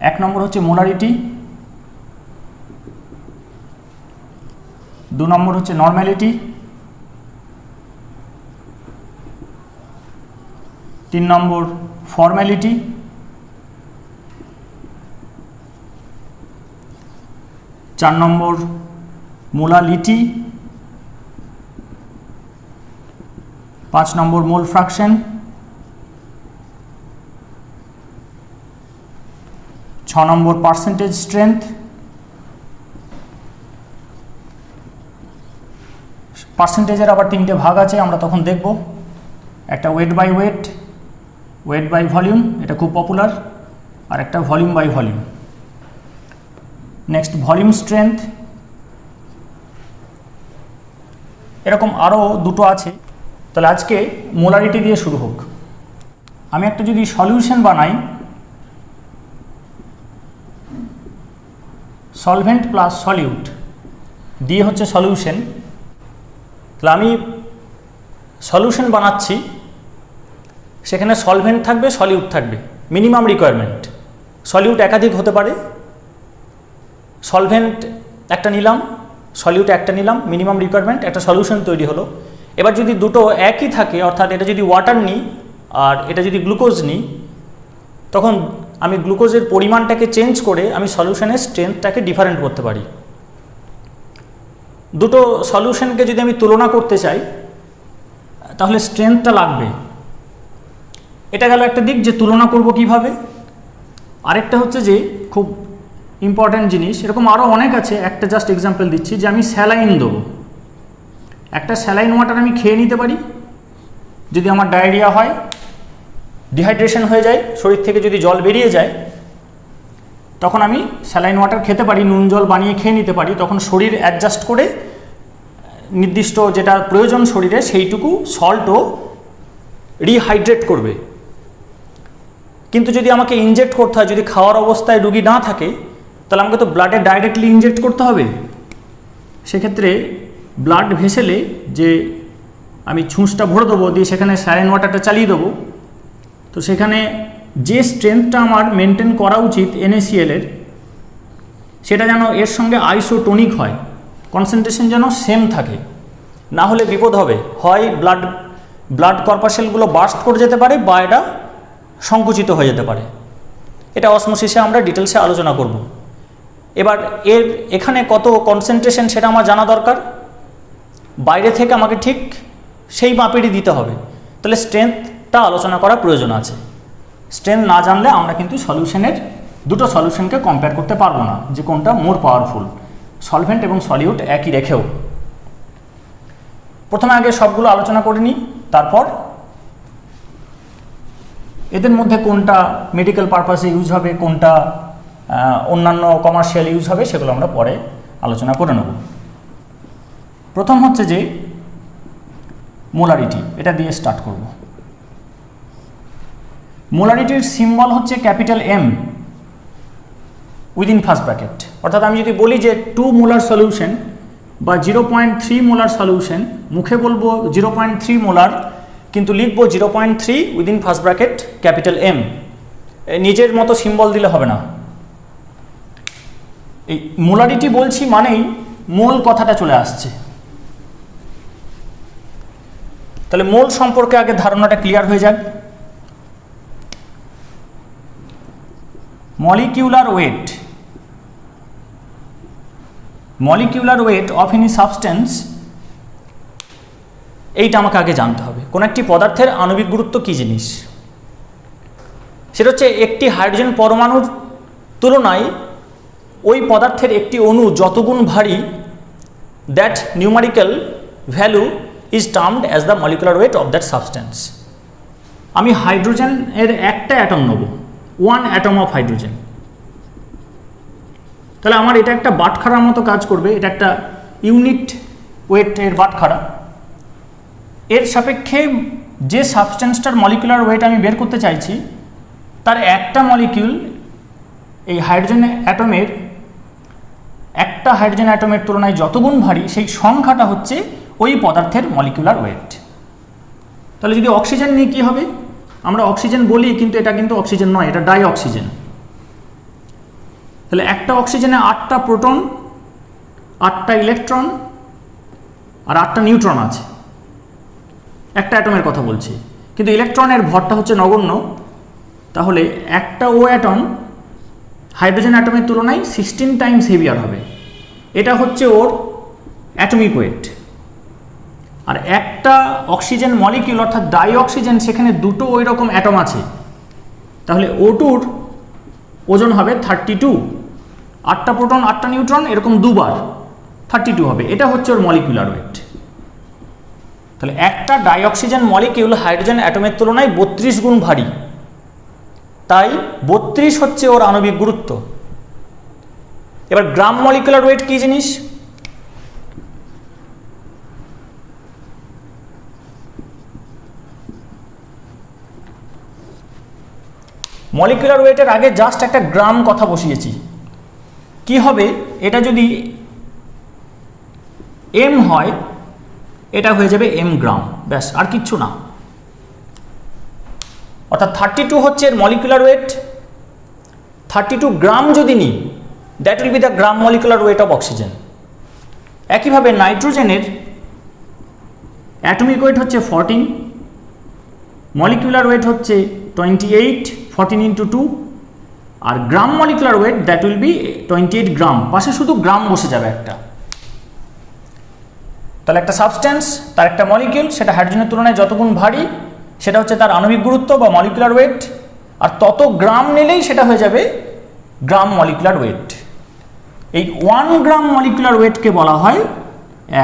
1 নম্বর হচ্ছে মোলারিটি, 2 নম্বর হচ্ছে নর্মালিটি, 3 নম্বর ফর্মালিটি, 4 নম্বর মোলালিটি, 5 নম্বর মোল ফ্র্যাকশন, 6 নম্বর পার্সেন্টেজ স্ট্রেংথ, পার্সেন্টেজের আবার 3টে ভাগ আছে, আমরা তখন দেখব। একটা weight by weight, weight by volume, এটা খুব পপুলার, আর একটা volume by volume. Next volume strength, এরকম আরও দুটো আছে। তাহলে আজকে মোলারিটি দিয়ে শুরু হোক। আমি একটা যদি সলিউশন বানাই, সলভেন্ট প্লাস সলিউট দিয়ে হচ্ছে সলিউশন, তাহলে আমি সলিউশন বানাচ্ছি, সেখানে সলভেন্ট থাকবে, সলিউট থাকবে, মিনিমাম রিকোয়ারমেন্ট। সলিউট একাধিক হতে পারে, সলভেন্ট একটা নিলাম, সলিউট একটা নিলাম, মিনিমাম রিকোয়ারমেন্ট, একটা সলিউশন তৈরি হলো। এবার যদি দুটো একই থাকে, অর্থাৎ এটা যদি ওয়াটার নিই আর এটা যদি গ্লুকোজ নিই, তখন আমি গ্লুকোজের পরিমাণটাকে চেঞ্জ করে আমি সলিউশনের স্ট্রেংথটাকে ডিফারেন্ট করতে পারি। দুটো সলিউশনকে যদি আমি তুলনা করতে চাই, তাহলে স্ট্রেংথটা লাগবে। এটা গেল একটা দিক যে তুলনা করব কিভাবে। আরেকটা হচ্ছে যে খুব ইম্পর্ট্যান্ট জিনিস, এরকম আরও অনেক আছে, একটা জাস্ট এক্সাম্পল দিচ্ছি, যে আমি স্যালাইন দেবো। একটা স্যালাইন ওয়াটার আমি খেয়ে নিতে পারি, যদি আমার ডায়রিয়া হয়, ডিহাইড্রেশন হয়ে যায়, শরীর থেকে যদি জল বেরিয়ে যায়, তখন আমি স্যালাইন ওয়াটার খেতে পারি, নুন জল বানিয়ে খেয়ে নিতে পারি। তখন শরীর অ্যাডজাস্ট করে নির্দিষ্ট যেটা প্রয়োজন শরীরে সেইটুকু সল্টও রিহাইড্রেট করবে। কিন্তু যদি আমাকে ইনজেক্ট করতে হয়, যদি খাওয়ার অবস্থায় রুগী না থাকে, তাহলে আমাকে তো ব্লাডে ডাইরেক্টলি ইনজেক্ট করতে হবে। সেক্ষেত্রে ব্লাড ভেসেলে যে আমি ছুঁচটা ভরে দেবো, দিয়ে সেখানে স্যালাইন ওয়াটারটা চালিয়ে দেবো, তো সেখানে যে স্ট্রেংথটা আমার মেনটেন করা উচিত NaCl এর, সেটা যেন এর সঙ্গে আইসোটোনিক হয়, কনসেন্ট্রেশন যেন সেম থাকে, না হলে বিপদ হবে। হয় ব্লাড কর্পাসেলগুলো বার্স্ট করে যেতে পারে, বা এটা সংকুচিত হয়ে যেতে পারে। এটা অসমোসিসে আমরা ডিটেলসে আলোচনা করব। এবার এখানে কত কনসেন্ট্রেশন সেটা আমার জানা দরকার, বাইরে থেকে আমাকে ঠিক সেই মাপেরই দিতে হবে। তাহলে স্ট্রেংথটা আলোচনা করা প্রয়োজন আছে। স্ট্রেংথ না জানলে আমরা কিন্তু দুটো সলিউশনকে কম্পেয়ার করতে পারবো না, যে কোনটা মোর পাওয়ারফুল, সলভেন্ট এবং সলিউট একই রেখেও। প্রথমে আগে সবগুলো আলোচনা করে নিই, তারপর এদের মধ্যে কোনটা মেডিকেল পারপাসে ইউজ হবে, কোনটা অন্যান্য কমার্শিয়াল ইউজ হবে, সেগুলো আমরা পরে আলোচনা করে নেব। প্রথম হচ্ছে যে মোলারিটি, এটা দিয়ে স্টার্ট করব। মোলারিটির সিম্বল হচ্ছে capital M within first bracket. অর্থাৎ আমি যদি বলি যে 2 মোলার সলিউশন বা 0.3 মোলার সলিউশন, মুখে বলবো 0.3 মোলার, কিন্তু লিখবো 0.3 within first bracket capital M। নিজের মতো সিম্বল দিলে হবে না। এই মোলারিটি বলছি মানেই মোল কথাটা চলে আসছে। তাহলে মোল সম্পর্কে আগে ধারণাটা ক্লিয়ার হয়ে যাক। Molecular weight of any substance, এইটা আমাকে আগে জানতে হবে। কোন একটি পদার্থের আণবিক গুরুত্ব কী জিনিস, সেটা হচ্ছে একটি হাইড্রোজেন পরমাণুর তুলনায় ওই পদার্থের একটি অণু যত গুণ ভারী, that numerical value is termed as the molecular weight of that substance. আমি হাইড্রোজেনের একটা অ্যাটম নেব, 1 অ্যাটম অফ হাইড্রোজেন, তাহলে আমার এটা একটা বাটখারার মতো কাজ করবে। এটা একটা ইউনিট ওয়েটের বাটখারা। এর সাপেক্ষে যে সাবস্টেন্সটার মলিকুলার ওয়েট আমি বের করতে চাইছি, তার একটা মলিকিউল এই হাইড্রোজেন অ্যাটমের একটা হাইড্রোজেন অ্যাটমের তুলনায় যত গুণ ভারী, সেই সংখ্যাটা হচ্ছে ওই পদার্থের মলিকুলার ওয়েট। তাহলে যদি অক্সিজেন নিয়ে কী হবে, আমরা অক্সিজেন বলি, কিন্তু এটা কিন্তু অক্সিজেন নয়, এটা ডাই অক্সিজেন। তাহলে একটা অক্সিজেনে 8টা প্রোটন, 8টা ইলেকট্রন আর 8টা নিউট্রন আছে, একটা অ্যাটমের কথা বলছি, কিন্তু ইলেকট্রনের ভরটা হচ্ছে নগণ্য। তাহলে একটা ও অ্যাটম হাইড্রোজেন অ্যাটমের তুলনায় 16 টাইমস হেভিয়ার হবে। এটা হচ্ছে ওর অ্যাটমিক ওয়েট। আর একটা অক্সিজেন মলিকিউল অর্থাৎ ডাই অক্সিজেন, সেখানে দুটো ওই রকম অ্যাটম আছে, তাহলে O2-র ওজন হবে 32। 8টা প্রোটন 8টা নিউট্রন এরকম দুবার 32 হবে। এটা হচ্ছে ওর মলিকুলার ওয়েট। তাহলে একটা ডাই অক্সিজেন মলিকিউল হাইড্রোজেন অ্যাটমের তুলনায় 32 গুণ ভারী, তাই 32 হচ্ছে ওর আণবিক গুরুত্ব। এবার গ্রাম মলিকুলার ওয়েট কি জিনিস? মলিকুলার ওয়েটের আগে জাস্ট একটা গ্রাম কথা বসিয়েছি। কি হবে, এটা যদি এম হয় এটা হয়ে যাবে এম গ্রাম, ব্যাস, আর কিচ্ছু না। অর্থাৎ 32 হচ্ছে এর মলিকুলার ওয়েট। 32 গ্রাম যদি নিই, that will B the gram molecular weight of oxygen. একইভাবে নাইট্রোজেনের অ্যাটমিক ওয়েট হচ্ছে 14, মলিকুলার ওয়েট হচ্ছে 28, 14 × 2, আর gram molecular weight that will be 28 gram. পাশে শুধু গ্রাম বসে যাবে একটা। তাহলে একটা সাবস্টেন্স, তার একটা মলিকিউল, সেটা হাইড্রোজেনের তুলনায় যত গুণ ভারী, সেটা হচ্ছে তার আণবিক গুরুত্ব বা মলিকুলার ওয়েট, আর তত গ্রাম নিলেই সেটা হয়ে যাবে গ্রাম মলিকুলার ওয়েট। এই 1 গ্রাম মলিকুলার ওয়েটকে বলা হয়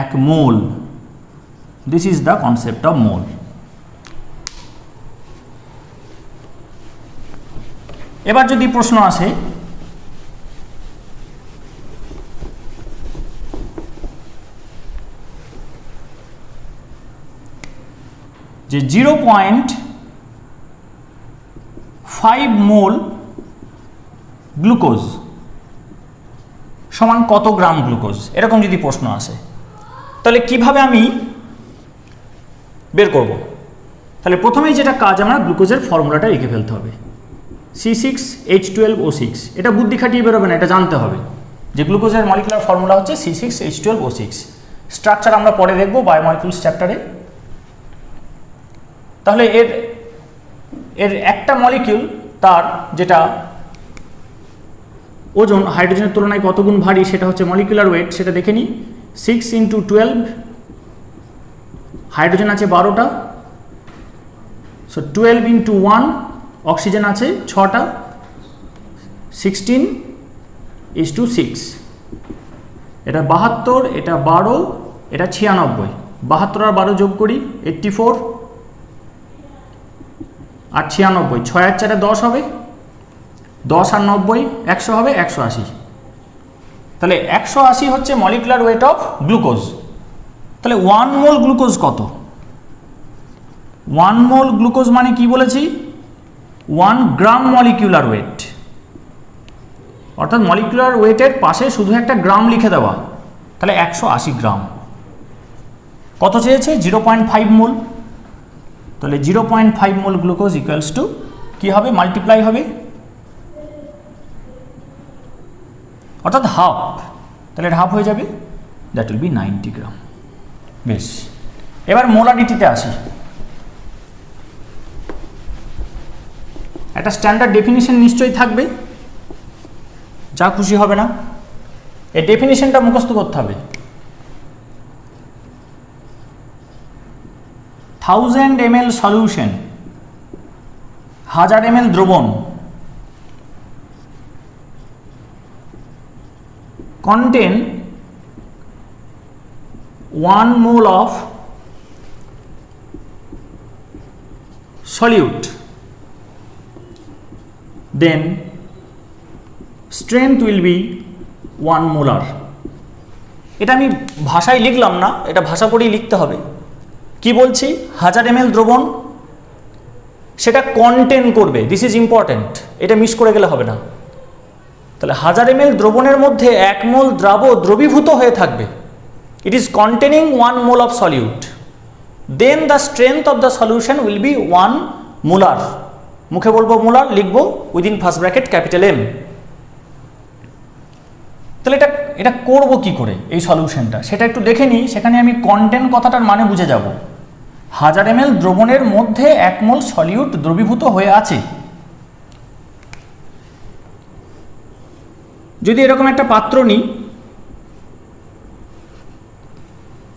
1 mole. This is the concept of mole. এবার যদি প্রশ্ন আসে যে 0.5 মোল গ্লুকোজ সমান কত গ্রাম গ্লুকোজ, এরকম যদি প্রশ্ন আসে, তাহলে কিভাবে আমি বের করব? তাহলে প্রথমেই যেটা কাজ, আমরা গ্লুকোজের ফর্মুলাটা লিখে ফেলতে হবে, C6H12O6। এটা বুদ্ধি খাটিয়ে বেরোবে না, এটা জানতে হবে যে গ্লুকোজের মলিকুলার ফর্মুলা হচ্ছে C6H12O6। স্ট্রাকচার আমরা পরে দেখব বায়োমলিকুলস চ্যাপ্টারে। তাহলে এর একটা মলিকিউল, তার যেটা ওজন হাইড্রোজেনের তুলনায় কত গুণ ভারী, সেটা হচ্ছে মলিকুলার ওয়েট। সেটা দেখে নিই। 6 × 12, হাইড্রোজেন আছে 12টা, সো 12 × 1, অক্সিজেন আছে 6টা, 16:6। এটা 72, এটা 12, এটা 96। 72 আর 12 যোগ করি, 84, আর 96, 6 আর 4 10 হবে, 10 আর 90 100 হবে, 180। তাহলে 180 হচ্ছে মলিকুলার ওয়েট অফ গ্লুকোজ। তাহলে 1 মোল গ্লুকোজ কত? 1 মোল গ্লুকোজ মানে কি বলেছি? 1 গ্রাম মলিকুলার ওয়েট। অর্থাৎ মলিকুলার ওয়েটের পাশে শুধু একটা গ্রাম লিখে দেওয়া, তাহলে 180 গ্রাম। কত চেয়েছে? 0.5 মোল। তাহলে 0.5 মোল গ্লুকোজ ইকুয়ালস টু কি হবে? মাল্টিপ্লাই হবে, অর্থাৎ হাফ। তাহলে এটা হাফ হয়ে যাবে, দ্যাট উইল বি 90 গ্রাম। বেশ, এবার মোলারিটিতে আসি। একটা স্ট্যান্ডার্ড ডেফিনিশন নিশ্চয়ই থাকবে, যা খুশি হবে না। এই ডেফিনিশনটা মুখস্থ করতে হবে। 1000 ml সলিউশন, 1000 ml দ্রবণ, contain 1 mole of solute, then strength will be 1 molar। এটা আমি ভাষায় লিখলাম না, এটা ভাষা করেই লিখতে হবে। কি বলছি? 1000 ml দ্রবণ, সেটা কন্টেন করবে, দিস ইজ ইম্পর্টেন্ট, এটা মিস করে গেলে হবে না। তাহলে 1000 ml দ্রবণের মধ্যে 1 মোল দ্রবীভূত হয়ে থাকবে। It is containing 1 mole of solute, then the strength of the solution will be 1 molar. মুখে বলবো মোলার, লিখবো within first bracket capital M। তাহলে এটা করব কি করে এই সলিউশনটা, সেটা একটু দেখে নিই। সেখানে আমি কন্টেন্ট কথাটার মানে বুঝে যাব। 1000 ml দ্রবণের মধ্যে 1 মোল সলিউট দ্রবীভূত হয়ে আছে। যদি এরকম একটা পাত্র নিই,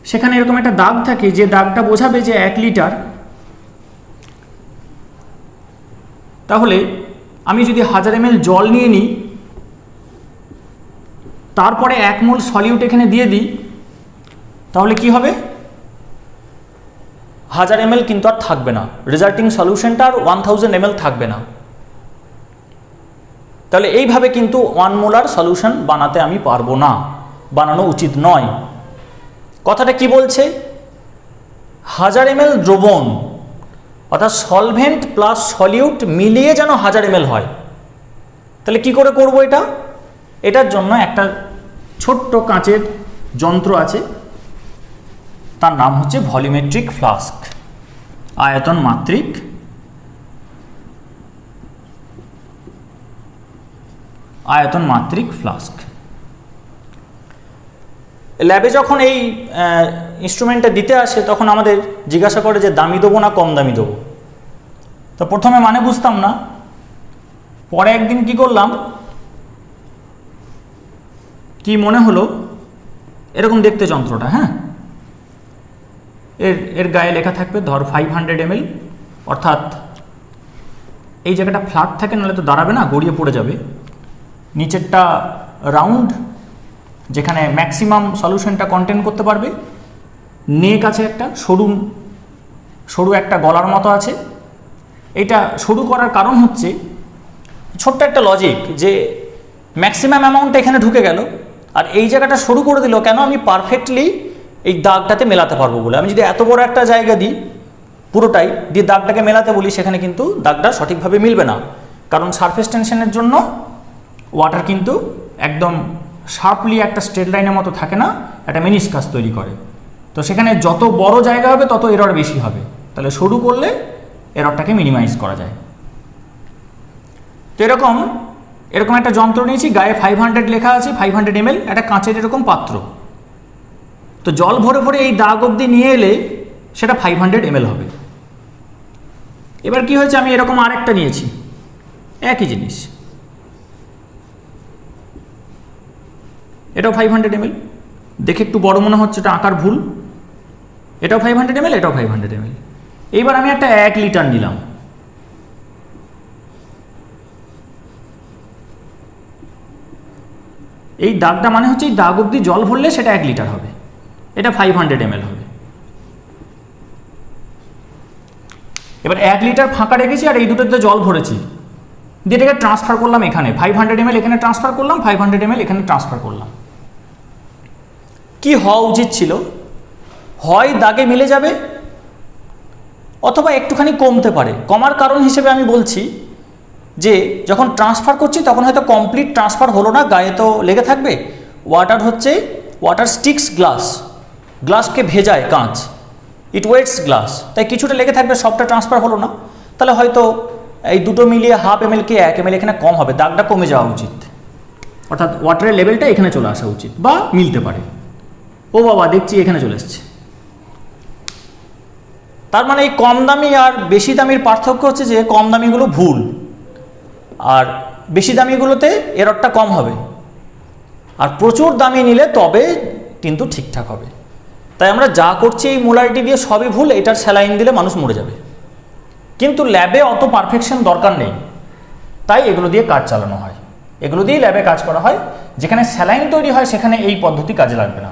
সেখানে এরকম একটা দাগ থাকে, যে দাগটা বোঝাবে যে 1 লিটার। তাহলে আমি যদি 1000 ml জল নিয়ে নিই, তারপরে 1 মোল সলিউট এখানে দিয়ে দিই, তাহলে কি হবে? 1000 ml কিন্তু আর থাকবে না, রেজাল্টিং সলিউশনটা আর 1000 ml থাকবে না। তাহলে এইভাবে কিন্তু 1 মোলার সলিউশন বানাতে আমি পারবো না, বানানো উচিত নয়। কথাটা কি বলছে? 1000 ml দ্রবণ অর্থাৎ সলভেন্ট প্লাস সলিউট মিলিয়ে যেন 1000 ml হয়। তাহলে কি করে করব এটা? এটার জন্য একটা ছোট্ট কাঁচের যন্ত্র আছে, তার নাম হচ্ছে ভলিউমেট্রিক ফ্লাস্ক, আয়তন মাত্রিক ফ্লাস্ক। ল্যাবে যখন এই ইনস্ট্রুমেন্টটা দিতে আসে, তখন আমাদের জিজ্ঞাসা করে যে দামি দেবো না কম দামি দেবো। তো প্রথমে মানে বুঝতাম না, পরে একদিন কি করলাম, কি মনে হলো, এরকম দেখতে যন্ত্রটা, হ্যাঁ, এর গায়ে লেখা থাকবে ধর 500 ml, অর্থাৎ এই জায়গাটা ফ্ল্যাট থাকে, নাহলে তো দাঁড়াবে না, গড়িয়ে পড়ে যাবে। নিচেরটা রাউন্ড, যেখানে ম্যাক্সিমাম সলিউশনটা কন্টেন করতে পারবে। নেক আছে একটা সরু একটা গলার মতো আছে। এটা সরু করার কারণ হচ্ছে ছোট্ট একটা লজিক, যে ম্যাক্সিমাম অ্যামাউন্টটা এখানে ঢুকে গেল, আর এই জায়গাটা সরু করে দিল কেন? আমি পারফেক্টলি এই দাগটাতে মেলাতে পারবো বলে। আমি যদি এত বড় একটা জায়গা দিই পুরোটাই দিয়ে দাগটাকে মেলাতে বলি, সেখানে কিন্তু দাগটা সঠিকভাবে মিলবে না, কারণ সারফেস টেনশনের জন্য ওয়াটার কিন্তু একদম শার্পলি একটা স্ট্রেট লাইনের মতো থাকে না, একটা মেনিসকাস তৈরি করে। তো সেখানে যত বড় জায়গা হবে তত এরর বেশি হবে। তাহলে সরু করলে এররটাকে মিনিমাইজ করা যায়। তো এরকম একটা যন্ত্র নিয়েছি, গায়ে 500 লেখা আছে, 500 ml, একটা কাঁচের এরকম পাত্র। তো জল ভরে ভরে এই দাগ অবধি নিয়ে এলে সেটা 500 ml হবে। এবার কি হয়েছে, আমি এরকম আরেকটা নিয়েছি, একই জিনিস, এটাও 500 ml। দেখে একটু বড় মনে হচ্ছে, এটা আকার ভুল। এটাও 500 ml, এটাও 500 ml। এইবার আমি একটা 1 লিটার নিলাম। এই দাগটা মানে হচ্ছে এই দাগ অবধি জল ভরলে সেটা 1 লিটার হবে, এটা 500 ml হবে। এবার 1 লিটার ফাঁকা রেখেছি, আর এই দুটোতে জল ভরেছি, দিয়ে এটাকে ট্রান্সফার করলাম এখানে, 500 ml এখানে ট্রান্সফার করলাম, 500 ml এখানে ট্রান্সফার করলাম। কি হওয়া উচিত ছিল? হয় দাগে মিলে যাবে, অথবা একটুখানি কমতে পারে। কমার কারণ হিসেবে আমি বলছি যে যখন ট্রান্সফার করছি তখন হয়তো কমপ্লিট ট্রান্সফার হলো না, গায়ে তো লেগে থাকবে। ওয়াটার স্টিক্স গ্লাসকে ভেজায় কাঁচ, ইট ওয়েটস গ্লাস, তাই কিছুটা লেগে থাকবে, সবটা ট্রান্সফার হলো না। তাহলে হয়তো এই দুটো মিলিয়ে 1/2 ml কি 1 ml এখানে কম হবে, দাগটা কমে যাওয়া উচিত, অর্থাৎ ওয়াটারের লেভেলটা এখানে চলে আসা উচিত, বা মিলতে পারে। ও বাবা, দেখছি এখানে চলে এসছে। তার মানে এই কম দামি আর বেশি দামির পার্থক্য হচ্ছে যে কম দামিগুলো ভুল, আর বেশি দামিগুলোতে এররটা কম হবে, আর প্রচুর দামি নিলে তবে কিন্তু ঠিকঠাক হবে। তাই আমরা যা করছি এই মোলারিটি দিয়ে সবই ভুল, এটার স্যালাইন দিলে মানুষ মরে যাবে। কিন্তু ল্যাবে অত পারফেকশন দরকার নেই, তাই এগুলো দিয়ে কাজ চালানো হয়, এগুলো দিয়েই ল্যাবে কাজ করা হয়। যেখানে স্যালাইন তৈরি হয় সেখানে এই পদ্ধতি কাজে লাগবে না,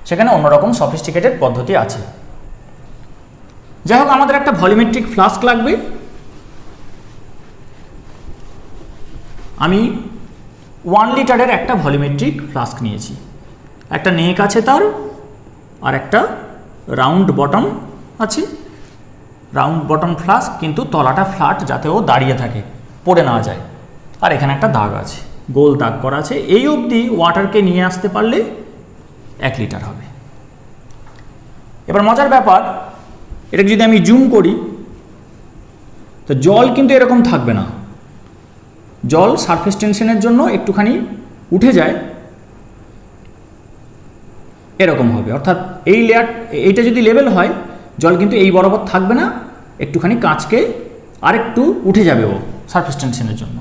সেখানে অন্যরকম সফিস্টিকেটেড পদ্ধতি আছে। যাই হোক, আমাদের একটা ভলিউমেট্রিক ফ্লাস্ক লাগবে। আমি 1 লিটারের একটা ভলিউমেট্রিক ফ্লাস্ক নিয়েছি, একটা নেক আছে তার, আর একটা রাউন্ড বটম আছে। রাউন্ড বটম ফ্লাস্ক, কিন্তু তলাটা ফ্ল্যাট, যাতে ও দাঁড়িয়ে থাকে, পড়ে না যায়। আর এখানে একটা দাগ আছে, গোল দাগ করা আছে। এই অবধি ওয়াটারকে নিয়ে আসতে পারলে 1 লিটার হবে। এবার মজার ব্যাপার, এটাকে যদি আমি জুম করি তো জল কিন্তু এরকম থাকবে না। জল সারফেস টেনশনের জন্য একটুখানি উঠে যায়, এরকম হবে, অর্থাৎ এই লেয়ার, এইটা যদি লেভেল হয় জল কিন্তু এই বরাবর থাকবে না, একটুখানি কাঁচকে আরেকটু উঠে যাবে ও সারফেস টেনশনের জন্য।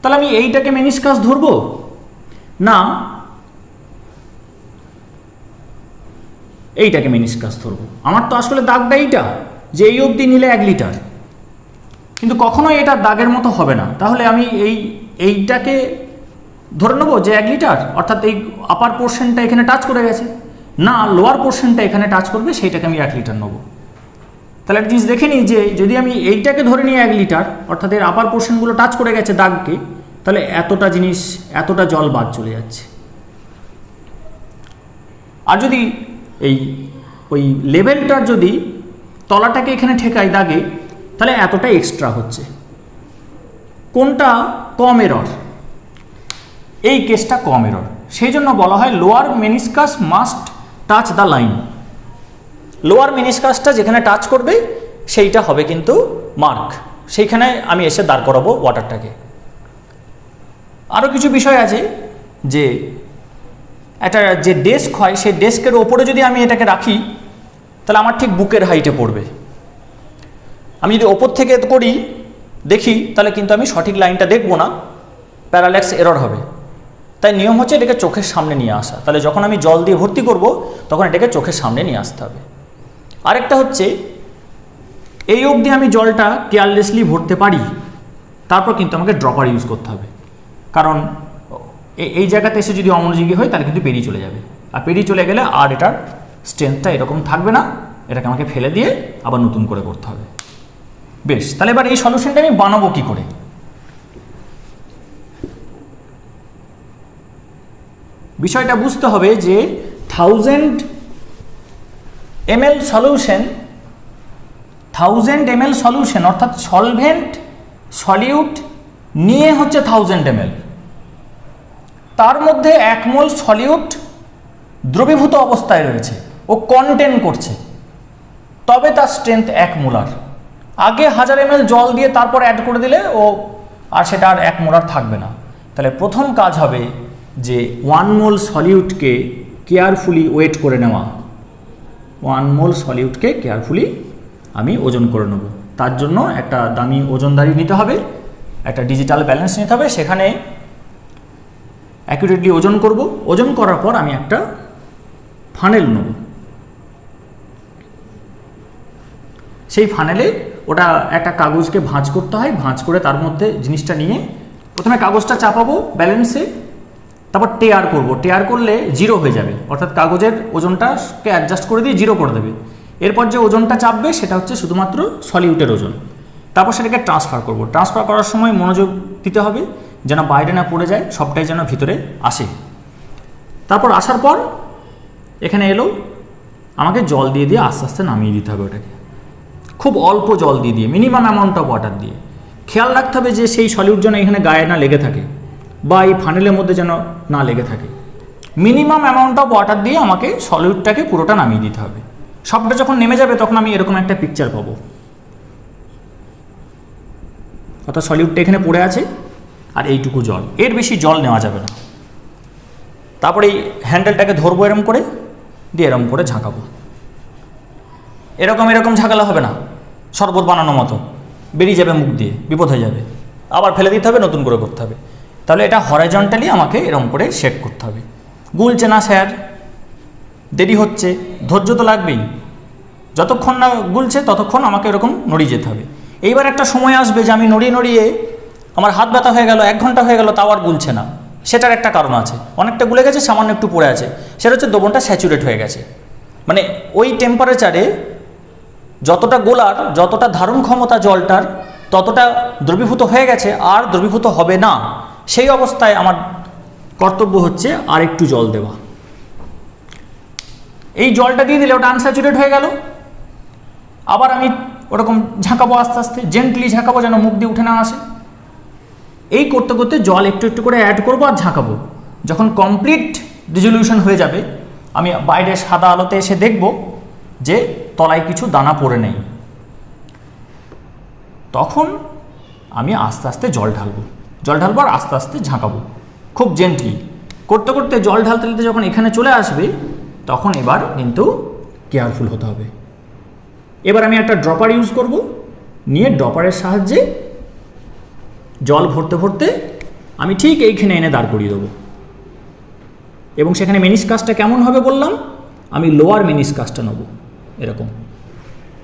তাহলে আমি এইটাকে মেনিসকাস ধরবো না এইটাকে মেনিসকাস ধরবো? আমার তো আসলে দাগটা এইটা, যে এই অবধি নিলে 1 লিটার, কিন্তু কখনোই এটা দাগের মতো হবে না। তাহলে আমি এইটাকে ধরে নেবো যে 1 লিটার, অর্থাৎ এই আপার পোর্শনটা এখানে টাচ করে গেছে, না লোয়ার পোর্শনটা এখানে টাচ করবে, সেইটাকে আমি 1 লিটার নেবো। তাহলে একটা জিনিস দেখে নিই যে যদি আমি এইটাকে ধরে নিই 1 লিটার, অর্থাৎ এর আপার পোর্শনগুলো টাচ করে গেছে দাগকে, তাহলে এতটা জল বাদ চলে যাচ্ছে। আর যদি ওই লেভেলটার যদি তলাটাকে এখানে ঠেকাই দাগে, তাহলে এতটা এক্সট্রা হচ্ছে। কোনটা কম এরর? এই কেসটা কম এরর, সেই জন্য বলা হয় lower meniscus must touch the line. Lower মেনিসকাসটা যেখানে টাচ করবে সেইটা হবে কিন্তু মার্ক, সেইখানে আমি এসে দাঁড় করাবো ওয়াটারটাকে। আরও কিছু বিষয় আছে, যে একটা যে ডেস্ক হয় সেই ডেস্কের ওপরে যদি আমি এটাকে রাখি, তাহলে আমার ঠিক বুকের হাইটে পড়বে। আমি যদি ওপর থেকে করি দেখি, তাহলে কিন্তু আমি সঠিক লাইনটা দেখবো না, প্যারাল্যাক্স এরর হবে। তাই নিয়ম হচ্ছে এটাকে চোখের সামনে নিয়ে আসা। তাহলে যখন আমি জল দিয়ে ভর্তি করব, তখন এটাকে চোখের সামনে নিয়ে আসতে হবে। আরেকটা হচ্ছে, এই অবধি আমি জলটা কেয়ারলেসলি ভরতে পারি, তারপর কিন্তু আমাকে ড্রপার ইউজ করতে হবে, কারণ এই জায়গাতে এসে যদি অমনোযোগী হয় তাহলে কিন্তু পেরিয়ে চলে যাবে, আর পেরিয়ে চলে গেলে আর এটার স্ট্রেংথটা এরকম থাকবে না, এটাকে আমাকে ফেলে দিয়ে আবার নতুন করে করতে হবে। বেশ, তাহলে এবার এই সলিউশনটা আমি বানাবো কি করে? বিষয়টা বুঝতে হবে যে 1000 ml সলিউশন অর্থাৎ সলভেন্ট সলিউট নিয়ে হচ্ছে 1000 ml, তার মধ্যে 1 মোল সলিউট দ্রবীভূত অবস্থায় রয়েছে, ও কন্টেন করছে, তবে তার স্ট্রেংথ 1 মোলার। আগে 1000 ml জল দিয়ে তারপর অ্যাড করে দিলে ও আর সেটা আর 1 মোলার থাকবে না। তাহলে প্রথম কাজ হবে যে 1 মোল সলিউটকে কেয়ারফুলি ওয়েট করে নেওয়া, 1 মোল সলিউটকে কেয়ারফুলি আমি ওজন করে নেব। তার জন্য একটা দামি ওজনদারি নিতে হবে, একটা ডিজিটাল ব্যালেন্স নিতে হবে, সেখানে অ্যাকুরেটলি ওজন করব। ওজন করার পর আমি একটা ফানেল নেব, সেই ফানেলে ওটা একটা কাগজকে ভাঁজ করতে হয়, ভাঁজ করে তার মধ্যে জিনিসটা নিয়ে প্রথমে কাগজটা চাপাবো ব্যালেন্সে, তারপর টেয়ার করব। টেয়ার করলে 0 হয়ে যাবে, অর্থাৎ কাগজের ওজনটাকে অ্যাডজাস্ট করে দিয়ে 0 করে দেবে। এরপর যে ওজনটা চাপবে সেটা হচ্ছে শুধুমাত্র সলিউটের ওজন। তারপর সেটাকে ট্রান্সফার করব। ট্রান্সফার করার সময় মনোযোগ দিতে হবে যেন বাইরে না পড়ে যায়, সবটাই যেন ভিতরে আসে। তারপর আসার পর এখানে এলো, আমাকে জল দিয়ে দিয়ে আস্তে আস্তে নামিয়ে দিতে হবে ওটাকে, খুব অল্প জল দিয়ে দিয়ে, মিনিমাম অ্যামাউন্ট অফ ওয়াটার দিয়ে। খেয়াল রাখতে হবে যে সেই সলিউট যেন এখানে গায়ে না লেগে থাকে বা এই ফানেলের মধ্যে যেন না লেগে থাকে। মিনিমাম অ্যামাউন্ট অফ ওয়াটার দিয়ে আমাকে সলিউটটাকে পুরোটা নামিয়ে দিতে হবে। সবটা যখন নেমে যাবে তখন আমি এরকম একটা পিকচার পাবো, অর্থাৎ সলিউটটা এখানে পড়ে আছে আর এইটুকু জল, এর বেশি জল নেওয়া যাবে না। তারপরে এই হ্যান্ডেলটাকে ধরবো এরকম করে, দিয়ে এরকম করে ঝাঁকাবো। এরকম ঝাঁকালে হবে না, শরবত বানানোর মতো বেরিয়ে যাবে মুখ দিয়ে, বিপদ হয়ে যাবে, আবার ফেলে দিতে হবে, নতুন করে করতে হবে। তাহলে এটা হরাইজন্টালি আমাকে এরকম করে শেক করতে হবে। গুলছে না স্যার, দেরি হচ্ছে, ধৈর্য তো লাগবেই, যতক্ষণ না গুলছে ততক্ষণ আমাকে এরকম নড়িয়ে যেতে হবে। এইবার একটা সময় আসবে যে আমি নড়িয়ে নড়িয়ে আমার হাত ব্যথা হয়ে গেল, 1 ঘন্টা হয়ে গেল, তাও আর গুলছে না। সেটার একটা কারণ আছে, অনেকটা গুলে গেছে, সামান্য একটু পড়ে আছে, সেটা হচ্ছে দ্রবণটা স্যাচুরেট হয়ে গেছে। মানে ওই টেম্পারেচারে যতটা গোলার, যতটা ধারণ ক্ষমতা জলটার, ততটা দ্রবীভূত হয়ে গেছে, আর দ্রবীভূত হবে না। সেই অবস্থায় আমার কর্তব্য হচ্ছে আর একটু জল দেওয়া। এই জলটা দিয়ে দিলে ওটা আনস্যাচুরেট হয়ে গেল, আবার আমি ওরকম ঝাঁকাবো, আস্তে আস্তে জেন্টলি ঝাঁকাবো যেন মুখ দিয়ে উঠে না আসে। এই করতে করতে জল একটু একটু করে অ্যাড করবো আর ঝাঁকাবো। যখন কমপ্লিট ডিজলিউশন হয়ে যাবে, আমি বাইরে সাদা আলোতে এসে দেখব যে তলায় কিছু দানা পড়ে নেই, তখন আমি আস্তে আস্তে জল ঢালবো আর আস্তে আস্তে ঝাঁকাবো, খুব জেন্টলি। করতে করতে জল ঢালতে ঢালতে যখন এখানে চলে আসবে তখন এবার কিন্তু কেয়ারফুল হতে হবে। এবার আমি একটা ড্রপার ইউজ করব, নিয়ে ড্রপারের সাহায্যে জল ভরতে ভরতে আমি ঠিক এইখানে এনে দাঁড় করিয়ে দেবো। এবং সেখানে মেনিসকাসটা কেমন হবে বললাম, আমি লোয়ার মেনিসকাসটা নেব এরকম,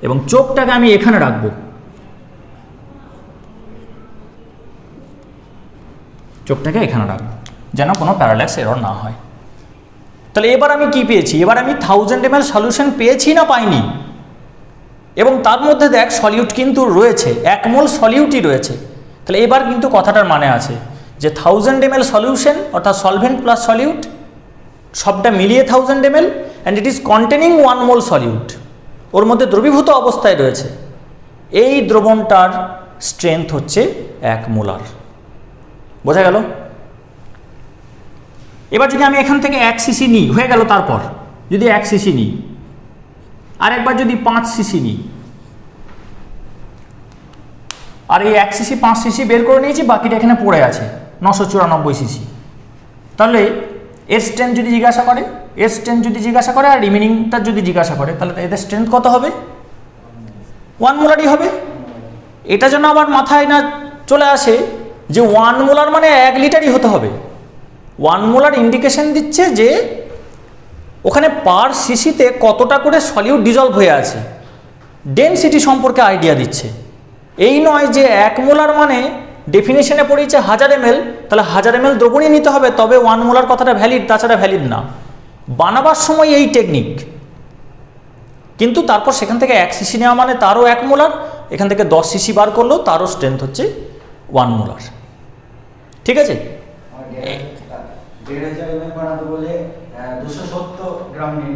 এবং চোখটাকে আমি এখানে রাখবো, চোখটাকে এখানে রাখবো যেন কোনো প্যারালাক্স এরর না হয়। তাহলে এবার আমি কি পেয়েছি, এবার আমি 1000 ml সলিউশন পেয়েছি না পাইনি, এবং তার মধ্যে দেখ সলিউট কিন্তু রয়েছে, 1 মোল সলিউটই রয়েছে। তাহলে এবার কিন্তু কথাটার মানে আছে যে 1000 ml সলিউশন অর্থাৎ সলভেন্ট প্লাস সলিউট সবটা মিলিয়ে 1000 ml and it is containing 1 mole solute, ওর মধ্যে দ্রবীভূত অবস্থায় রয়েছে। এই দ্রবণটার স্ট্রেংথ হচ্ছে 1 মোলার। বোঝা গেল? এবার যদি আমি এখান থেকে 1 সিসি নিই, হয়ে গেল, তারপর যদি 1 সিসি নিই, আরেকবার যদি 5 সিসি নিই, আর এই 1 সিসি 5 সিসি বের করে নিয়েছি, বাকিটা এখানে পড়ে আছে 994 সিসি। তাহলে এর স্ট্রেংথ যদি জিজ্ঞাসা করে, এর স্ট্রেংথ যদি জিজ্ঞাসা করে আর রিমেনিংটা যদি জিজ্ঞাসা করে, তাহলে এদের স্ট্রেংথ কত হবে? 1 মোলারই হবে। এটা যেন আবার মাথায় না চলে আসে যে 1 মোলার মানে 1 লিটারই হতে হবে। 1 মোলার ইন্ডিকেশন দিচ্ছে যে ওখানে পার সিসিতে কতটা করে সলিউট ডিজলভ হয়ে আছে, ডেনসিটি সম্পর্কে আইডিয়া দিচ্ছে। এই নয় যে 1 মোলার মানে ডেফিনেশনে পড়েছে 1000 ml, তাহলে 1000 ml দ্রবণই নিতে হবে তবে 1 মোলার কথাটা ভ্যালিড, তাছাড়া ভ্যালিড না। বানাবার সময় এই টেকনিক, কিন্তু তারপর সেখান থেকে 1 সিসি নেওয়া মানে তারও 1 মোলার, এখান থেকে 10 সিসি বার করলেও তারও স্ট্রেংথ হচ্ছে 1 মোলার। ঠিক আছে? 1500 ml বানাতে বলে 270 গ্রাম নিন।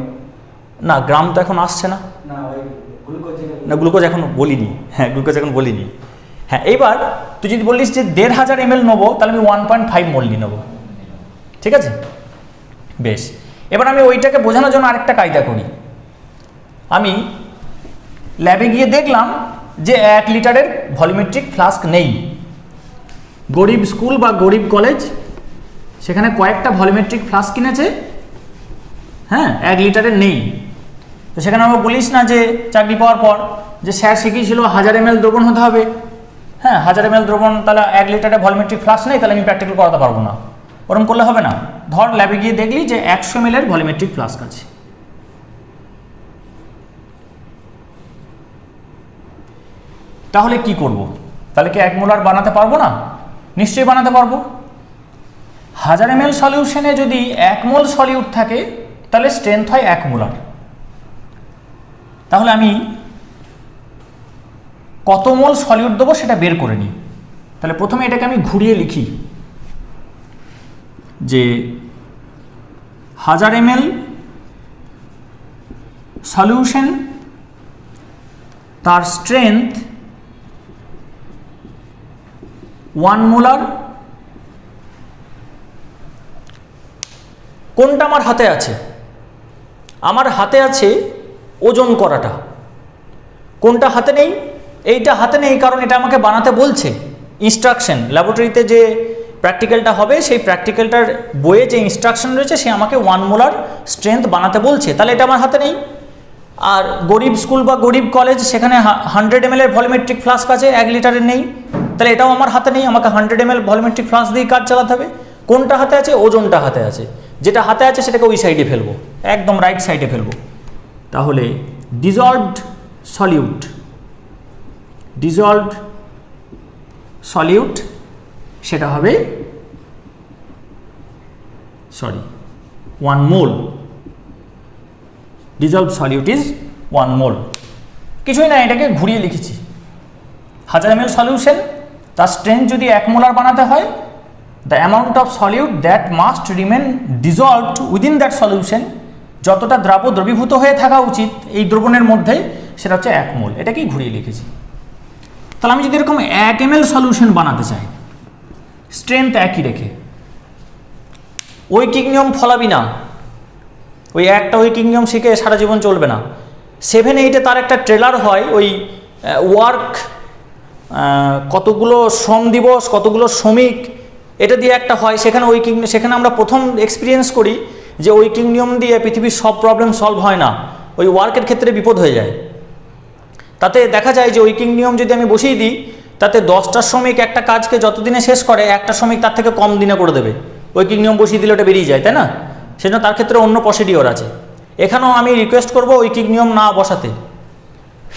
না, গ্রাম তো এখন আসছে না, না ওই গ্লুকোজ, না গ্লুকোজ এখন বলিনি। হ্যাঁ, গ্লুকোজ এখন বলিনি। হ্যাঁ, এইবার তুই যদি বলিস যে 1500 ml নেবো, তাহলে আমি 1.5 মোল নিয়ে নেবো। ঠিক আছে, বেশ। এবার আমি ওইটাকে বোঝানোর জন্য আরেকটা কায়দা করি। আমি ল্যাবে গিয়ে দেখলাম যে 1 লিটারের ভলিউমেট্রিক ফ্লাস্ক নেই। গরিব স্কুল বা গরিব কলেজ সেখানে কয়েকটা ভলিউমেট্রিক ফ্লাস্ক কিনেছে, হ্যাঁ, 1 লিটারের নেই। তো সেখানে আমরা বলিস না যে চাকরি পাওয়ার পর যে স্যার শিখিয়েছিল 1000 ml দ্রবণ হতে হবে, হ্যাঁ 1000 ml দ্রবণ, তাহলে 1 লিটারের ভলিউমেট্রিক ফ্লাস্ক নেই, তাহলে আমি প্র্যাকটিক্যাল করাতে পারবো না। ওরকম করলে হবে না। ধর ল্যাবে গিয়ে দেখলি যে 100 ml এর ভলিউমেট্রিক ফ্লাস্ক আছে, তাহলে কি করব? তাহলে কি 1 মোলার বানাতে পারবো না? নিশ্চয়ই বানাতে পারবো। 1000 ml সলিউশনে যদি 1 মোল সলিউট থাকে তাহলে স্ট্রেংথ হয় 1 মোলার। তাহলে আমি কত মোল সলিউট দেবো সেটা বের করে নিই। তাহলে প্রথমে এটাকে আমি ঘুরিয়ে লিখি যে 1000 ml সলিউশন, তার স্ট্রেংথ 1 মোলার। কোনটা আমার হাতে আছে? আমার হাতে আছে ওজন করাটা। কোনটা হাতে নেই? এইটা হাতে নেই, কারণ এটা আমাকে বানাতে বলছে। ইনস্ট্রাকশন, ল্যাবরেটরিতে যে প্র্যাকটিক্যালটা হবে সেই প্র্যাকটিক্যালটার বইয়ে যে ইনস্ট্রাকশন রয়েছে সে আমাকে 1 মোলার স্ট্রেংথ বানাতে বলছে, তাহলে এটা আমার হাতে নেই। আর গরিব স্কুল বা গরিব কলেজ সেখানে 100 ml এর ভলিউমেট্রিক ফ্লাস্ক আছে, 1 লিটারের নেই, তাহলে এটাও আমার হাতে নেই। আমাকে 100 ml ভলিউমেট্রিক ফ্লাস্ক দিয়ে কাজ চালাতে হবে। কোনটা হাতে আছে? ওজনটা হাতে আছে। যেটা হাতে আছে সেটাকে ওই সাইডে ফেলবো, একদম রাইট সাইডে ফেলবো। তাহলে ডিজলভড সলিউট সেটা হবে 1 মোল। ডিজলভড সলিউট ইজ 1 মোল। কিছুই না, এটাকে ঘুরিয়ে লিখেছি। 1000 ml সলিউশন, তার স্ট্রেংথ যদি 1 মোলার বানাতে হয়, the amount of solute that must remain dissolved within that solution, যতটা দ্রবীভূত হয়ে থাকা উচিত এই দ্রবণের মধ্যে, সেটা হচ্ছে 1 মোল। এটাকেই ঘুরিয়ে লিখেছি। তাহলে আমি যদি এরকম 1 ml সলিউশন বানাতে চাই, স্ট্রেংথ একই রেখে, ঐকিক নিয়ম ফলাবি না। ওই একটা ঐকিক নিয়ম শিখে সারা জীবন চলবে না। 7-8-এ তার একটা ট্রেলার হয়, ওই ওয়ার্ক, কতগুলো শ্রম দিবস, কতগুলো শ্রমিক এটা দিয়ে একটা হয়, সেখানে আমরা প্রথম এক্সপিরিয়েন্স করি যে উইকিং নিয়ম দিয়ে পৃথিবীর সব প্রবলেম সলভ হয় না, ওই ওয়ার্কের ক্ষেত্রে বিপদ হয়ে যায়। তাতে দেখা যায় যে উইকিং নিয়ম যদি আমি বসিয়ে দিই, তাতে 10টা শ্রমিক একটা কাজকে যতদিনে শেষ করে, একটা শ্রমিক তার থেকে কম দিনে করে দেবে। উইকিং নিয়ম বসিয়ে দিলে ওটা বেরিয়ে যায়, তাই না? সেজন্য তার ক্ষেত্রে অন্য প্রসিডিওর আছে। এখানেও আমি রিকোয়েস্ট করব উইকিং নিয়ম না বসাতে,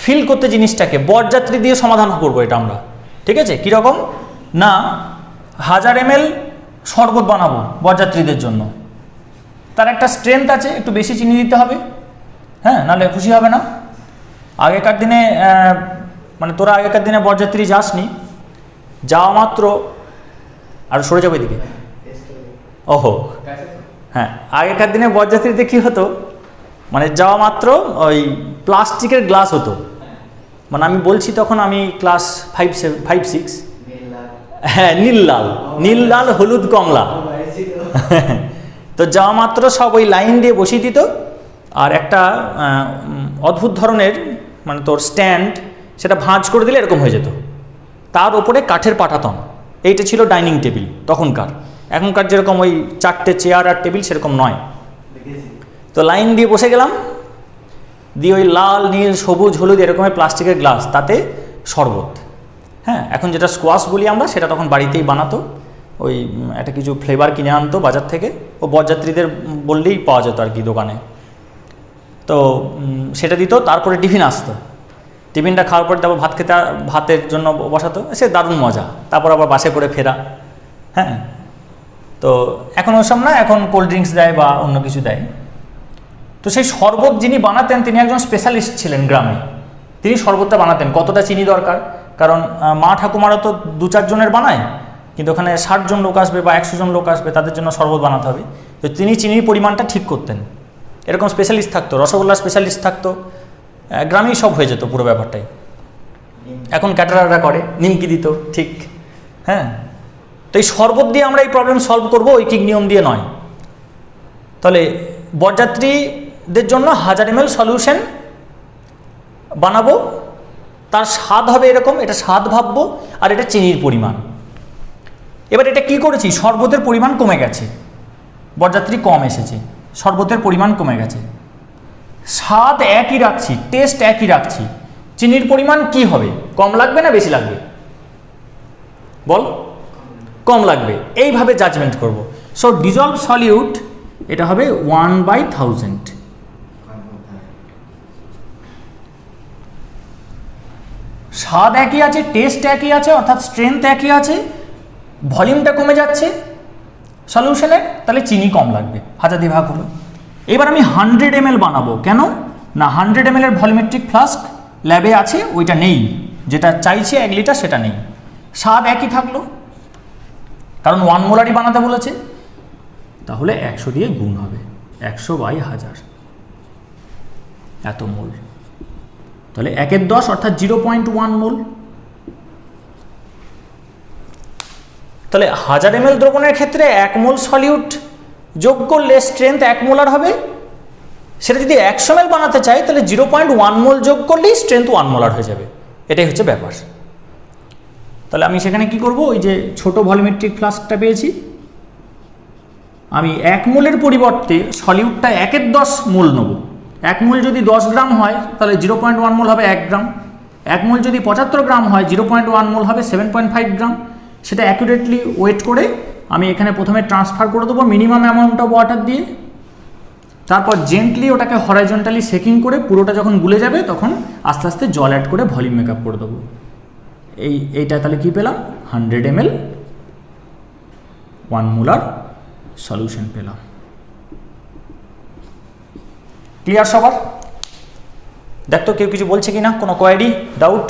ফিল করতে জিনিসটাকে, বরযাত্রী দিয়ে সমাধান করবো এটা আমরা। ঠিক আছে? কীরকম না, 1000 ml শরবত বানাবো বরযাত্রীদের জন্য, তার একটা স্ট্রেংথ আছে, একটু বেশি চিনি দিতে হবে, হ্যাঁ, নাহলে খুশি হবে না। আগেকার দিনে মানে তোরা আগেকার দিনে বরযাত্রী যাসনি, যাওয়া মাত্র আর সরে যাবে এদিকে, ওহো হ্যাঁ, আগেকার দিনে বরযাত্রীতে কী হতো, মানে যাওয়া মাত্র ওই প্লাস্টিকের গ্লাস হতো, মানে আমি বলছি তখন আমি ক্লাস 5-6, হ্যাঁ, নীল লাল হলুদ কমলা, তো যাওয়া মাত্র সব ওই লাইন দিয়ে বসিয়ে দিত, আর একটা অদ্ভুত ধরনের মানে তোর স্ট্যান্ড, সেটা ভাঁজ করে দিলে এরকম হয়ে যেত, তার ওপরে কাঠের পাটাতন, এইটা ছিল ডাইনিং টেবিল তখনকার। এখনকার যেরকম ওই 4টে চেয়ার আর টেবিল সেরকম নয়। তো লাইন দিয়ে বসে গেলাম, দিয়ে ওই লাল নীল সবুজ হলুদ এরকমের প্লাস্টিকের গ্লাস, তাতে শরবত, হ্যাঁ, এখন যেটা স্কোয়াশ বলি আমরা, সেটা তখন বাড়িতেই বানাতো, ওই একটা কিছু ফ্লেভার কিনে আনতো বাজার থেকে, ও বরযাত্রীদের বললেই পাওয়া যেত আর কি দোকানে, তো সেটা দিত। তারপরে টিফিন আসতো, টিফিনটা খাওয়ার পর তারপর ভাতের জন্য বসাতো, সে দারুণ মজা। তারপর আবার বাসে করে ফেরা, হ্যাঁ। তো এখন ওসব না, এখন কোল্ড ড্রিঙ্কস দেয় বা অন্য কিছু দেয়। তো সেই শরবত যিনি বানাতেন, তিনি একজন স্পেশালিস্ট ছিলেন গ্রামে, তিনি শরবতটা বানাতেন। কতটা চিনি দরকার, কারণ মা ঠাকুমারা তো 2-4 জনের বানায়, কিন্তু ওখানে 60 জন লোক আসবে বা 100 জন লোক আসবে, তাদের জন্য শরবত বানাতে হবে, তো তিনি চিনির পরিমাণটা ঠিক করতেন। এরকম স্পেশালিস্ট থাকতো, রসগোল্লার স্পেশালিস্ট থাকতো, গ্রামেই সব হয়ে যেত পুরো ব্যাপারটাই। এখন ক্যাটারাররা করে, নিমকি দিত, ঠিক, হ্যাঁ। তো এই শরবত দিয়ে আমরা এই প্রবলেম সলভ করবো, ঐকিক নিয়ম দিয়ে নয়। তাহলে বরযাত্রীদের জন্য 1000 ml সলিউশন বানাবো, তার স্বাদ হবে এরকম, এটা স্বাদ ভাববো, আর এটা চিনির পরিমাণ। এবার এটা কি করেছি, শরবতের পরিমাণ কমে গেছে, বরযাত্রী কম এসেছে, শরবতের পরিমাণ কমে গেছে, স্বাদ একই রাখছি, টেস্ট একই রাখছি, চিনির পরিমাণ কি হবে, কম লাগবে না বেশি লাগবে, বল? কম লাগবে। এইভাবে জাজমেন্ট করব। সো ডিজলভ সলিউট এটা হবে 1/1000। স্বাদ একই আছে, টেস্ট একই আছে, অর্থাৎ স্ট্রেংথ একই আছে, ভলিউমটা কমে যাচ্ছে সলিউশনের, তাহলে চিনি কম লাগবে, 1000 দিয়ে ভাগ হলো। এবার আমি 100 ml বানাবো, কেন না 100 ml এর ভলিউমেট্রিক ফ্লাস্ক ল্যাবে আছে, ওইটা নেই, যেটা চাইছে 1 লিটার সেটা নেই। স্বাদ একই থাকলো, কারণ 1 মোলারই বানাতে বলেছে, তাহলে 100 দিয়ে গুণ হবে, 100/1000 এত মোল, তাহলে 1/10 অর্থাৎ 0.1 মোল। তাহলে 1000 ml দ্রবণের ক্ষেত্রে 1 মোল সলিউট যোগ করলে স্ট্রেংথ 1 মোলার হবে। সেটা যদি 100 ml বানাতে চাই, তাহলে 0.1 মোল যোগ করলেই স্ট্রেংথ 1 মোলার হয়ে যাবে। এটাই হচ্ছে ব্যাপার। তাহলে আমি সেখানে কি করব, ওই যে ছোট ভলিউমেট্রিক ফ্লাস্কটা পেয়েছি, আমি 1 মোলের পরিবর্তে সলিউটটা 1/10 মোল নেব। 1 মোল যদি 10 গ্রাম হয়, তাহলে 0.1 মোল হবে 1 গ্রাম। 1 মোল যদি 75 গ্রাম হয়, 0.1 মোল হবে 7.5 গ্রাম। সেটা অ্যাকুরেটলি ওয়েট করে আমি এখানে প্রথমে ট্রান্সফার করে দেবো মিনিমাম অ্যামাউন্ট অফ ওয়াটার দিয়ে, তারপর জেন্টলি ওটাকে হরাইজন্টালি সেকিং করে পুরোটা যখন গুলে যাবে, তখন আস্তে আস্তে জল অ্যাড করে ভলিউম মেকআপ করে দেবো। এইটা তাহলে কি পেলাম, 100 ml 1 মোলার সলিউশন পেলাম। ক্লিয়ার সবার? দেখতো কেউ কিছু বলছে কি না, কোনো কোয়ারি, ডাউট?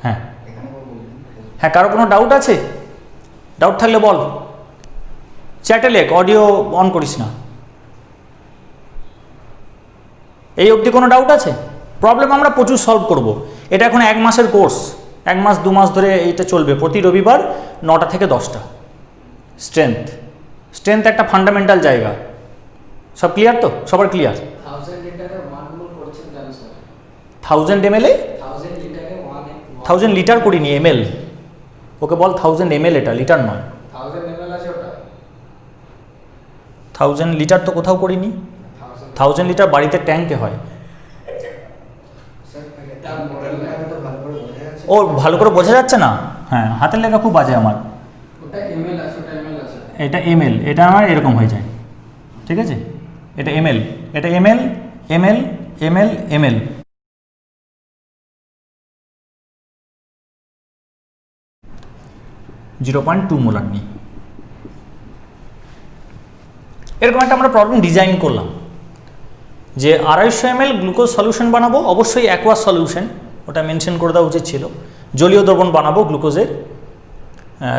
হ্যাঁ হ্যাঁ, কারো কোনো ডাউট আছে? ডাউট থাকলে বল, চ্যাটে লেখ, অডিও অন করিস না। এই অবধি কোনো ডাউট আছে? প্রবলেম আমরা প্রচুর সলভ করব। এটা এখন 1 মাসের কোর্স, 1 মাস 2 মাস ধরে এইটা চলবে, প্রতি রবিবার 9টা থেকে 10টা। স্ট্রেংথ একটা ফান্ডামেন্টাল জায়গা। সব ক্লিয়ার তো? সবার ক্লিয়ার? 1000 লিটারে 1 মোল করছেন কেন স্যার? 1000 ml এ 1000 লিটারে 1000 লিটার করিনি, ml, ওকে বল 1000 ml, এটা লিটার নয়। 1000 ml আছে ওটা, 1000 লিটার তো কোথাও করিনি, 1000 লিটার বাড়িতে ট্যাঙ্কে হয়। স্যার এটা মডেল লেখা তো ভালো করে বোঝা যাচ্ছে। ও ভালো করে বোঝা যাচ্ছে না, হ্যাঁ হাতের লেখা খুব বাজে আমার। ওটা ml আছে, ওটা ml আছে। এটা ml, এটা আমার এরকম হয়ে যায়, ঠিক আছে, এটা ml, এটা ml, ml, ml, ml। .2 molar নিই। এরকম একটা আমরা প্রবলেম ডিজাইন করলাম যে 250 ml গ্লুকোজ সলিউশন বানাবো, অবশ্যই অ্যাকোয়াস সলিউশন, ওটা মেনশন করে দেওয়া উচিত ছিল। জলীয় দ্রবণ বানাবো গ্লুকোজের,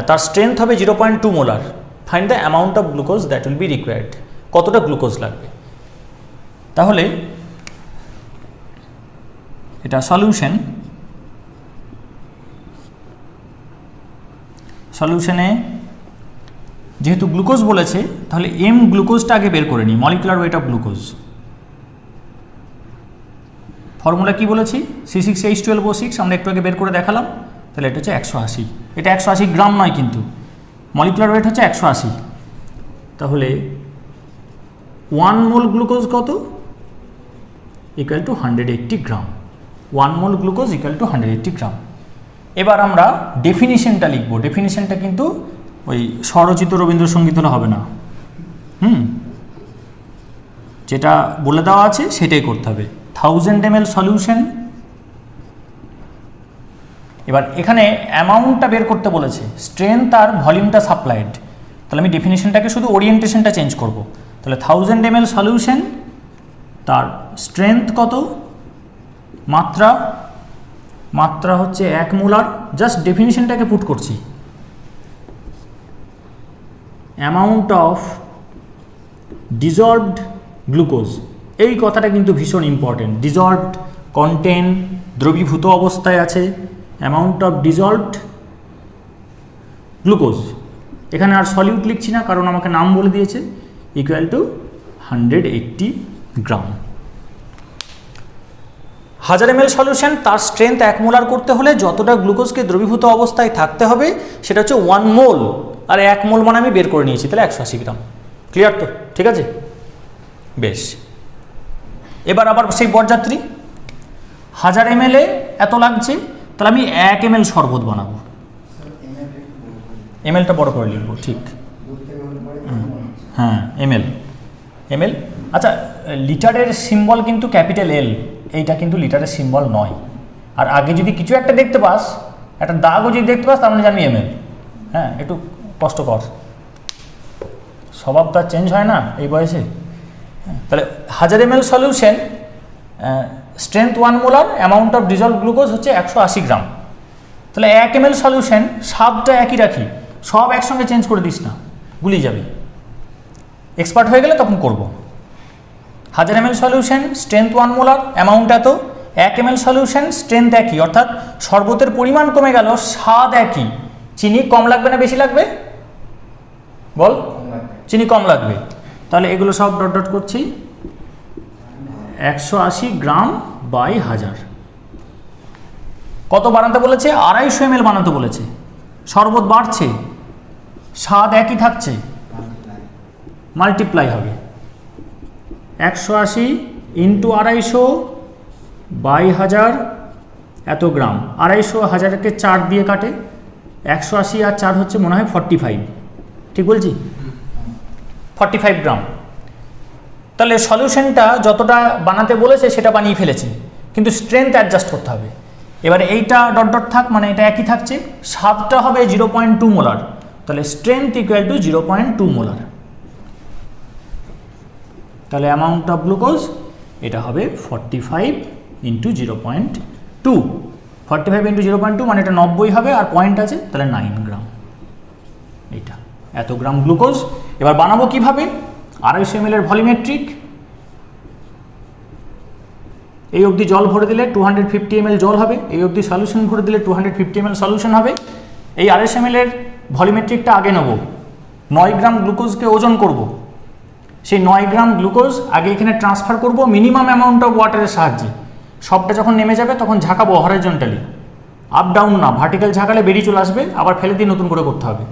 তার স্ট্রেংথ হবে 0.2 molar. Find the amount of glucose that will be required, কতটা গ্লুকোজ লাগবে। তাহলে এটা সলিউশন, সলিউশনে যেহেতু গ্লুকোজ বলেছে তাহলে এম গ্লুকোজটা আগে বের করে নিই, molecular weight of glucose. Formula কি বলেছি, C6H12O6, আমরা একটু আগে বের করে দেখালাম। তাহলে এটা হচ্ছে 180, এটা 180 গ্রাম নয় কিন্তু, মলিকুলার ওয়েট হচ্ছে 180। তাহলে 1 মোল গ্লুকোজ কত, equal to 180 gram. 1 mole glucose equal to 180 গ্রাম। এবার আমরা ডেফিনিশনটা লিখব, ডেফিনিশনটা কিন্তু ওই স্বরচিত রবীন্দ্রসঙ্গীত হলে হবে না, যেটা বলে দেওয়া আছে সেটাই করতে হবে। 1000 ml সলিউশন, এবার এখানে অ্যামাউন্টটা বের করতে বলেছে, স্ট্রেংথ আর ভলিউমটা সাপ্লাইড। তাহলে আমি ডেফিনিশনটাকে শুধু ওরিয়েন্টেশনটা চেঞ্জ করব। তাহলে 1000 ml সলিউশন, তার স্ট্রেংথ কত, মাত্রা, মাত্রা হচ্ছে 1 মোলার, জাস্ট ডেফিনিশনটাকে পুট করছি। অ্যামাউন্ট অফ ডিজলভড গ্লুকোজ, এই কথাটা কিন্তু ভীষণ ইম্পর্টেন্ট। ডিজলভড, কন্টেন, দ্রবীভূত অবস্থায় আছে, অ্যামাউন্ট অফ ডিজলভড গ্লুকোজ, এখানে আর সলিউট লিখছি না কারণ আমাকে নাম বলে দিয়েছে, equal to 180 gram. 1000 ml solution, তার স্ট্রেংথ 1 মোলার করতে হলে যতটা গ্লুকোজকে দ্রবীভূত অবস্থায় থাকতে হবে সেটা হচ্ছে 1 মোল, আর 1 মোল মানে আমি বের করে নিয়েছি, তাহলে 180 গ্রাম। ক্লিয়ার তো, ঠিক আছে, বেশ। এবার আবার সেই বরযাত্রী, 1000 ml এত লাগছে, তাহলে আমি 1 ml শরবত বানাবো। mlটা বড় করে লিখবো, ঠিক, হ্যাঁ ml। আচ্ছা, লিটারের সিম্বল কিন্তু ক্যাপিটাল এল, এইটা কিন্তু লিটারের সিম্বল নয়। আর আগে যদি কিছু একটা দেখতে পাস, একটা দাগও যদি দেখতে পাস, তার মানে জানবি ml। হ্যাঁ, একটু কষ্টকর, স্বভাব তো আর চেঞ্জ হয় না এই বয়সে। তাহলে 1000 ml solution, strength 1 molar, amount of dissolved glucose হচ্ছে 180 গ্রাম। তাহলে 1 ml সলিউশন, স্বাদটা একই রাখি, সব একসঙ্গে চেঞ্জ করে দিস না, গুলিয়ে যাবে। এক্সপার্ট হয়ে গেলে তখন করব। 1000 ml solution, strength 1 molar, amount এত। 1 ml সলিউশন, স্ট্রেংথ একই, অর্থাৎ শরবতের পরিমাণ কমে গেল, স্বাদ একই। চিনি কম লাগবে না বেশি লাগবে, বল? চিনি কম লাগবে। তাহলে এগুলো সব ডট ডট করছি, 180 গ্রাম বাই 1000। কত বানাতে বলেছে? 250 ml বানাতে বলেছে। শরবত বাড়ছে, স্বাদ একই থাকছে, মাল্টিপ্লাই হবে। 180 ইন্টু 250 বাই 1000 এত গ্রাম। 250 1000কে 4 দিয়ে কাটে, 180 আর 4 হচ্ছে মনে হয় 45, ঠিক বলছি? 45 গ্রাম। তাহলে সলিউশনটা যতটা বানাতে বলেছে সেটা বানিয়ে ফেলেছি, কিন্তু স্ট্রেংথ অ্যাডজাস্ট করতে হবে। এবারে এইটা ডট ডট থাক, মানে এটা একই থাকছে। স্বাদটা হবে 0.2 মোলার, তাহলে স্ট্রেংথ ইকুয়াল টু 0.2 মোলার। তাহলে অ্যামাউন্ট অফ গ্লুকোজ এটা হবে 45 ইন্টু 0.2। 45 ইন্টু 0.2 মানে এটা 90 হবে, আর পয়েন্ট আছে, তাহলে 9 গ্রাম। এইটা এত গ্রাম গ্লুকোজ। এবার বানাবো কিভাবে? 250 ml এর ভলিমেট্রিক, এই অবধি জল ভরে দিলে 250 ml জল হবে, এই অবধি সলিউশন ভরে দিলে 250 ml সলিউশন হবে। এই 250 ml এর ভলিমেট্রিকটা আগে নেব, 9 গ্রাম গ্লুকোজকে ওজন করব। সেই 9 গ্রাম গ্লুকোজ আগে এখানে ট্রান্সফার করব মিনিমাম অ্যামাউন্ট অফ ওয়াটারের সাহায্যে। সবটা যখন নেমে যাবে তখন ঝাঁকাবো হরাইজন্টালি, আপ ডাউন না, ভার্টিক্যাল ঝাঁকালে বেরিয়ে চলে আসবে, আবার ফেলে দিয়ে নতুন করে করতে হবে।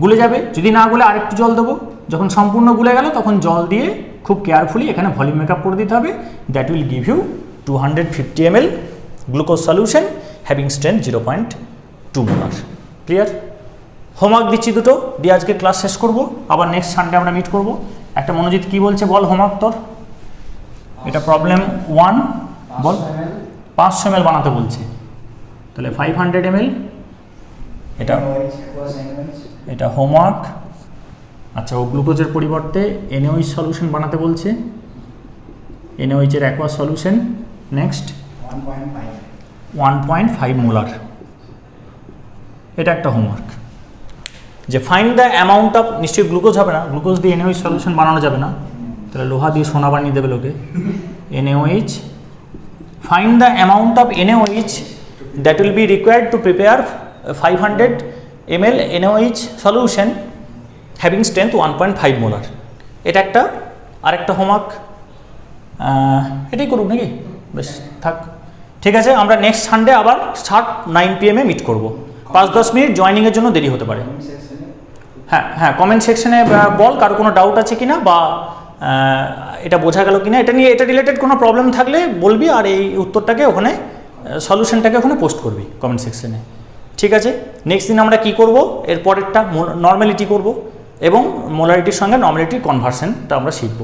গুলে যাবে, যদি না গুলে আরেকটু জল দেবো, যখন সম্পূর্ণ গুলে গেল তখন জল দিয়ে খুব কেয়ারফুলি এখানে ভলিউম মেকআপ করে দিতে হবে। That will give you 250 ml glucose solution having strength 0.2 molar. Clear? Homework দিচ্ছি দুটো, দিয়ে আজকে ক্লাস শেষ করব, আবার নেক্সট সানডে আমরা মিট করব। একটা মনোজিৎ কি বলছে বল হোমওয়ার্ক তোর? এটা প্রবলেম 1, বল। 500 ml বানাতে বলছে, তাহলে 500 ml এটা এটা হোমওয়ার্ক। আচ্ছা, ও গ্লুকোজের পরিবর্তে NaOH সলিউশন বানাতে বলছে, NaOH এর অ্যাকোয়া সলিউশন। নেক্সট 1.5 মোলার, এটা একটা হোমওয়ার্ক। যে ফাইন্ড দ্য অ্যামাউন্ট অফ, নিশ্চয়ই গ্লুকোজ হবে না, গ্লুকোজ দিয়ে NaOH সলিউশন বানানো যাবে না, তাহলে লোহা দিয়ে সোনা বানিয়ে দেবে লোকে। NaOH, find the amount of NaOH that will be required to prepare 500 ml NaOH solution having strength 1.5 molar. এটা একটা, আরেকটা হোমওয়ার্ক এটাই করুক নাকি? বেশ থাক, ঠিক আছে। আমরা নেক্সট সানডে আবার 9 PM মিট করব। 5-10 মিনিট জয়েনিংয়ের জন্য দেরি হতে পারে। হ্যাঁ হ্যাঁ, কমেন্ট সেকশনে বল কারো কোনো ডাউট আছে কিনা, বা এটা বোঝা গেল কিনা, এটা নিয়ে, এটা রিলেটেড কোনো প্রবলেম থাকলে বলবি, আর এই উত্তরটাকে ওখানে, সলিউশনটাকে ওখানে পোস্ট করবি কমেন্ট সেকশনে। ঠিক আছে, নেক্সট দিন আমরা কি করব, এর পরেরটা নর্মালিটি করব, এবং মোলারিটির সঙ্গে নর্মালিটির কনভার্সনটা আমরা শিখব।